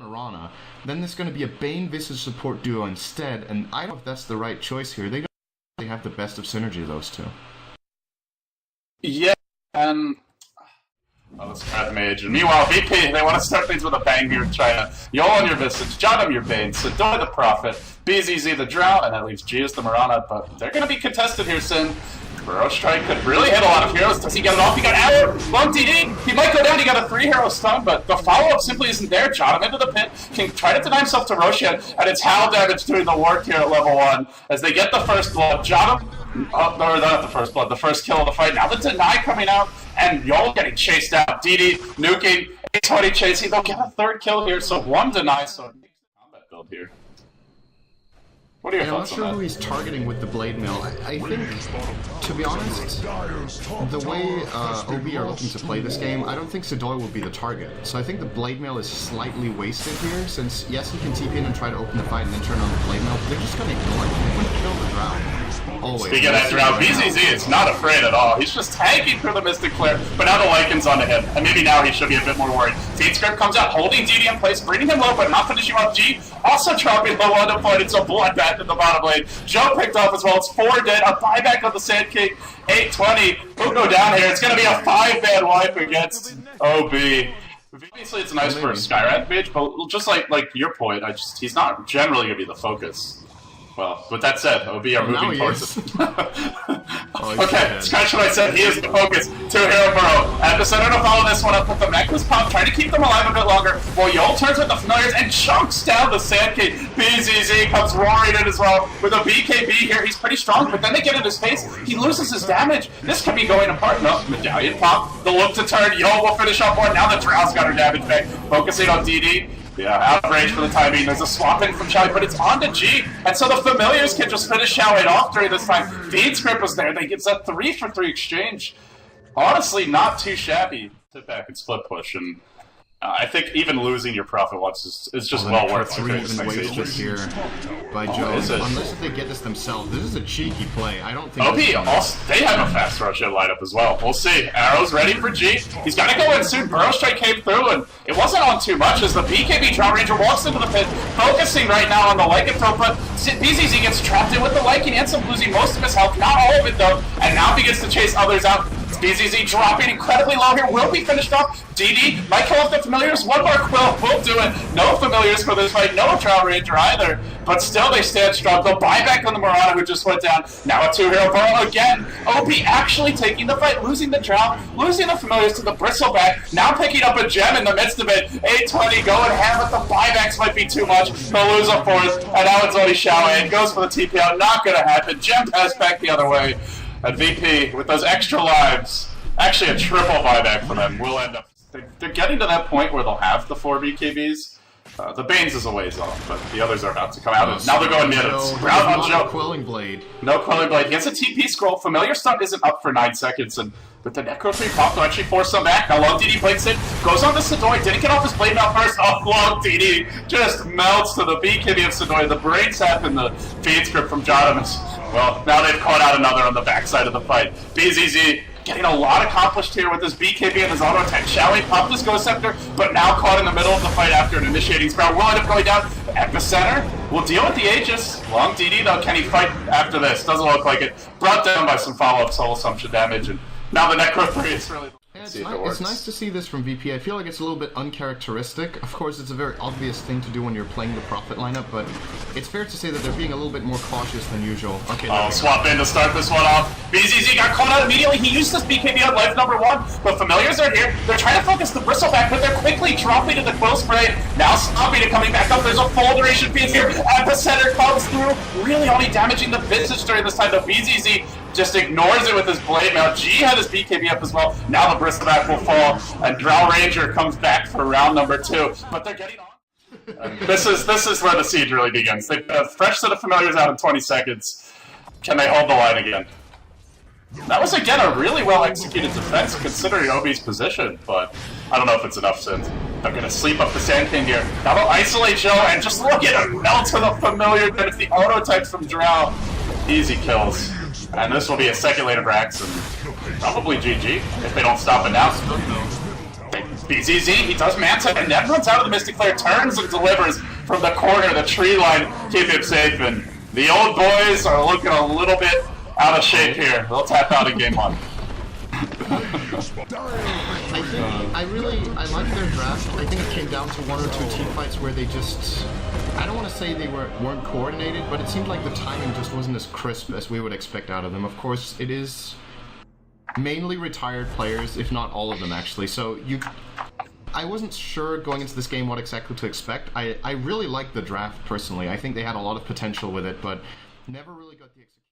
Mirana, then there's going to be a Bane Visage support duo instead, and I don't know if that's the right choice here. They don't really have the best of synergy, those two. Yeah, and... Oh, this Cat Mage. And meanwhile, VP, they want to start things with a bang here, try to Yol on your Visage, Jottam your Bane, Sidoi the Prophet, BZZ the Drow, and that leaves G as the Mirana, but they're going to be contested here soon. Burrow Strike could really hit a lot of heroes. Does he get it off? He got arrow! Long DD! He might go down, he got a 3-hero stun, but the follow-up simply isn't there. Jottam into the pit, can try to deny himself to Roshan, and it's Howl damage doing the work here at level 1. As they get the first blood, Jottam, oh, no, not the first blood, the first kill of the fight. Now the deny coming out, and Yol getting chased out. DD, nuking, 820 chasing, they'll get a third kill here, so 1 deny, so combat build here. What are your thoughts on that? I'm not sure who he's targeting with the Blade Mill. I think, to be honest, the way OB are looking to play this game, I don't think Sidoi will be the target. So I think the Blade Mill is slightly wasted here, since yes, he can TP in and try to open the fight and then turn on the Blade Mill, but they're just going to ignore it. They're going to kill the Drow. Always. Speaking of that Drow, BZZ is not afraid at all. He's just tanking through the Mystic Flare, but now the Lycan's onto him, and maybe now he should be a bit more worried. Feedscript comes out, holding DD in place, bringing him low, but not finishing off G. Also dropping low on the point, it's a bloodbath in the bottom lane. Joe picked off as well, it's 4 dead, a buyback of the Sand King, 820. Who'll go down here? It's going to be a 5-man wipe against OB. Obviously, it's nice for a Skywrath mage, but just like your point, he's not generally going to be the focus. Well, with that said, OB are moving towards it. Okay, scratch what I said, he is the focus. 2-hero Burrow. At the center to follow this one up with the Necklace Pop, trying to keep them alive a bit longer, while Yol turns with the Familiars and chunks down the Sand King. BZZ comes roaring in as well. With a BKB here, he's pretty strong, but then they get in his face, he loses his damage. This could be going apart. No, Medallion Pop, the look to turn, Yol will finish off one. Now the Drow's got her damage back, focusing on DD. Yeah, out of range for the time being. There's a swap in from Xiaowei, but it's on to G. And so the Familiars can just finish Xiaowei off during this time. Feedscript was there. They get a 3-for-3 exchange. Honestly, not too shabby. Sit back and split push. And I think even losing your Prophet once is just well worth it. 3 even wasted here by Joe. Unless if they get this themselves. This is a cheeky play. I don't think... OP, also, they have a fast Roshan lineup as well. We'll see. Arrow's ready for G. He's got to go in soon. Burrow Strike came through, and it wasn't on too much as the BKB Drow Ranger walks into the pit, focusing right now on the Lycanthrope, but BZZ gets trapped in with the Lycan, ends up losing most of his health, not all of it though, and now begins to chase others out. BZZ dropping incredibly low here, will be finished off. DD might kill off the Familiars, one more Quill will do it. No Familiars for this fight, no Drow Ranger either, but still they stand strong. They'll buy back on the Mirana who just went down. Now a 2-hero Burrow again. OP actually taking the fight, losing the Drow, losing the Familiars to the Bristleback, now picking up a gem in the midst of it. 820 going ham, but the buybacks might be too much. They'll lose a 4th, and now it's only Xiaowei. It goes for the TP out, not gonna happen. Gem pass back the other way. And VP, with those extra lives, actually a triple buyback for them, will end up... They're getting to that point where they'll have the 4 BKBs. The Banes is a ways off, but the others are about to come out. Now they're going mid. Round on Joe. No Quelling Blade. No Quelling Blade. He has a TP scroll. Familiar Stun isn't up for 9 seconds, and with the Necro 3 pop, they'll actually force them back. Now Long DD breaks it, goes on to Sidoi, didn't get off his blade now first. Oh, Long DD just melts to the BKB of Sidoi. The brain sap in the feed script from Jottam. Well, now they've caught out another on the backside of the fight. BZZ getting a lot accomplished here with his BKB and his auto attack. Xiaowei popped his Ghost Scepter, but now caught in the middle of the fight after an initiating spell. Will end up going down. Epicenter will deal with the Aegis. Long DD though, can he fight after this? Doesn't look like it. Brought down by some follow-up soul assumption damage, and now the Necro 3 is really... It's nice to see this from VP. I feel like it's a little bit uncharacteristic. Of course, it's a very obvious thing to do when you're playing the Prophet lineup, but it's fair to say that they're being a little bit more cautious than usual. Okay, swap in to start this one off. BZZ got caught out immediately. He used this BKB on life number 1, but Familiars are here. They're trying to focus the Bristleback, but they're quickly dropping to the Quill Spray. Now stopping it, coming back up. There's a full duration piece here. Epicenter comes through, really only damaging the Visage during this time. The BZZ just ignores it with his blade. Now G had his BKB up as well. Now the Bristleback will fall, and Drow Ranger comes back for round number 2. But they're getting on. This is where the siege really begins. They've got a fresh set of Familiars out in 20 seconds. Can they hold the line again? That was again a really well executed defense considering Obi's position, but I don't know if it's enough since they're gonna sleep up the Sand King here. Now they'll isolate Joe and just look at him melt with a Familiar, but it's the auto types from Drow. Easy kills. And this will be a second later for Axe, and probably GG if they don't stop it now. BZZ, he does Manta, and never runs out of the Mystic Flare, turns and delivers from the corner, the tree line, keep him safe, and the old boys are looking a little bit out of shape here. They'll tap out in game 1. I like their draft. I think it came down to 1 or 2 team fights where they just, I don't want to say they weren't coordinated, but it seemed like the timing just wasn't as crisp as we would expect out of them. Of course, it is mainly retired players, if not all of them actually, so I wasn't sure going into this game what exactly to expect. I really liked the draft personally. I think they had a lot of potential with it, but never really got the